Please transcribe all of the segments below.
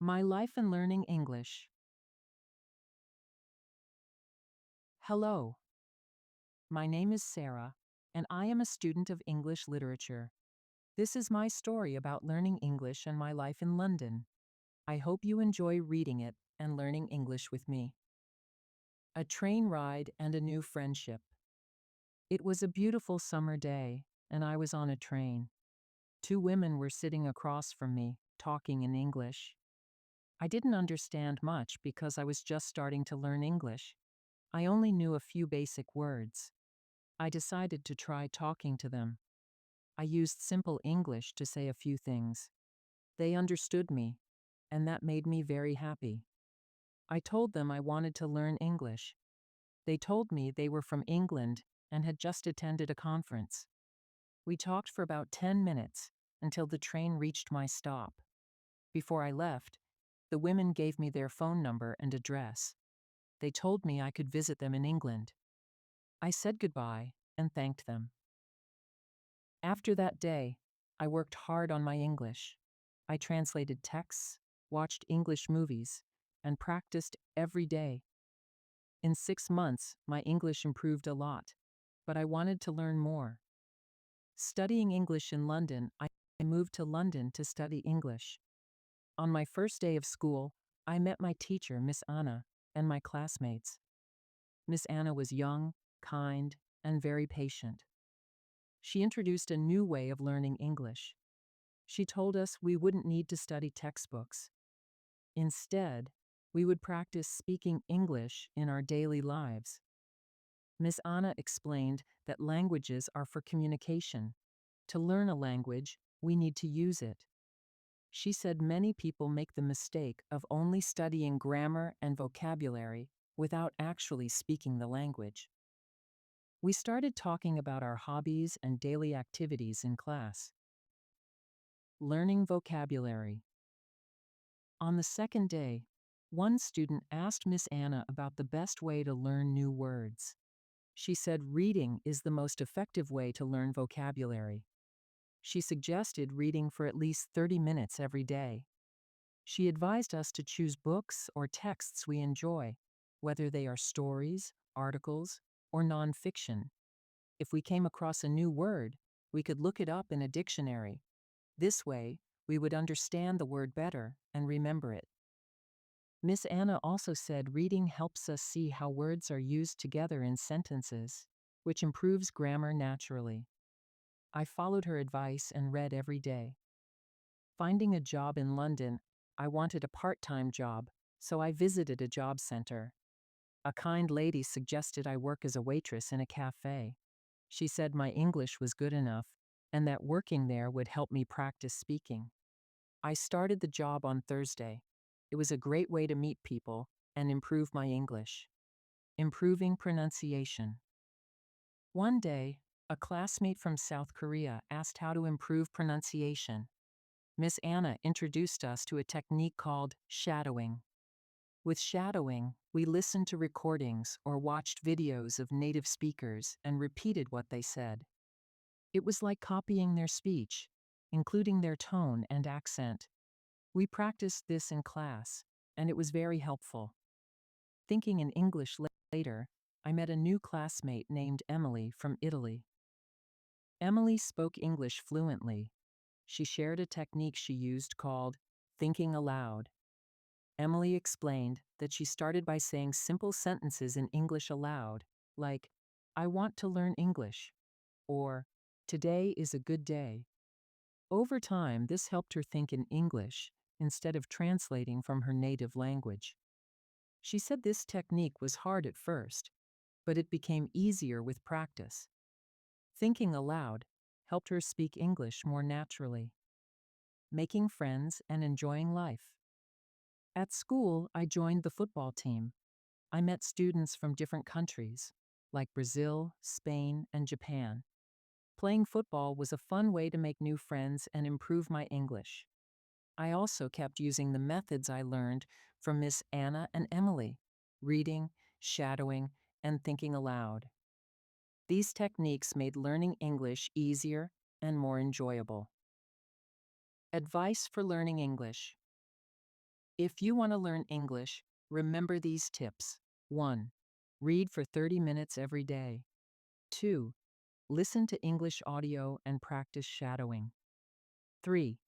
My life in learning English. Hello, my name is Sarah, and I am a student of English literature. This is my story about learning English and my life in London. I hope you enjoy reading it and learning English with me. A train ride and a new friendship. It was a beautiful summer day, and I was on a train. Two women were sitting across from me, talking in English. I didn't understand much because I was just starting to learn English. I only knew a few basic words. I decided to try talking to them. I used simple English to say a few things. They understood me, and that made me very happy. I told them I wanted to learn English. They told me they were from England and had just attended a conference. We talked for about 10 minutes until the train reached my stop. Before I left, the women gave me their phone number and address. They told me I could visit them in England. I said goodbye and thanked them. After that day, I worked hard on my English. I translated texts, watched English movies, and practiced every day. In 6 months, my English improved a lot, but I wanted to learn more. Studying English in London, I moved to London to study English. On my first day of school, I met my teacher, Miss Anna, and my classmates. Miss Anna was young, kind, and very patient. She introduced a new way of learning English. She told us we wouldn't need to study textbooks. Instead, we would practice speaking English in our daily lives. Miss Anna explained that languages are for communication. To learn a language, we need to use it. She said many people make the mistake of only studying grammar and vocabulary without actually speaking the language. We started talking about our hobbies and daily activities in class. Learning vocabulary. On the second day, one student asked Miss Anna about the best way to learn new words. She said reading is the most effective way to learn vocabulary. She suggested reading for at least 30 minutes every day. She advised us to choose books or texts we enjoy, whether they are stories, articles, or nonfiction. If we came across a new word, we could look it up in a dictionary. This way, we would understand the word better and remember it. Miss Anna also said reading helps us see how words are used together in sentences, which improves grammar naturally. I followed her advice and read every day. Finding a job in London, I wanted a part-time job, so I visited a job center. A kind lady suggested I work as a waitress in a cafe. She said my English was good enough and that working there would help me practice speaking. I started the job on Thursday. It was a great way to meet people and improve my English. Improving pronunciation. One day, a classmate from South Korea asked how to improve pronunciation. Miss Anna introduced us to a technique called shadowing. With shadowing, we listened to recordings or watched videos of native speakers and repeated what they said. It was like copying their speech, including their tone and accent. We practiced this in class, and it was very helpful. Thinking in English later, I met a new classmate named Emily from Italy. Emily spoke English fluently. She shared a technique she used called thinking aloud. Emily explained that she started by saying simple sentences in English aloud, like, I want to learn English, or today is a good day. Over time, this helped her think in English instead of translating from her native language. She said this technique was hard at first, but it became easier with practice. Thinking aloud helped her speak English more naturally. Making friends and enjoying life. At school, I joined the football team. I met students from different countries, like Brazil, Spain, and Japan. Playing football was a fun way to make new friends and improve my English. I also kept using the methods I learned from Miss Anna and Emily: reading, shadowing, and thinking aloud. These techniques made learning English easier and more enjoyable. Advice for learning English. If you want to learn English, remember these tips. 1. Read for 30 minutes every day. 2. Listen to English audio and practice shadowing. 3.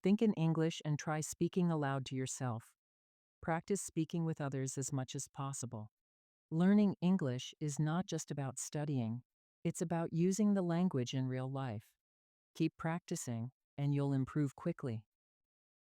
Think in English and try speaking aloud to yourself. Practice speaking with others as much as possible. Learning English is not just about studying, it's about using the language in real life. Keep practicing, and you'll improve quickly.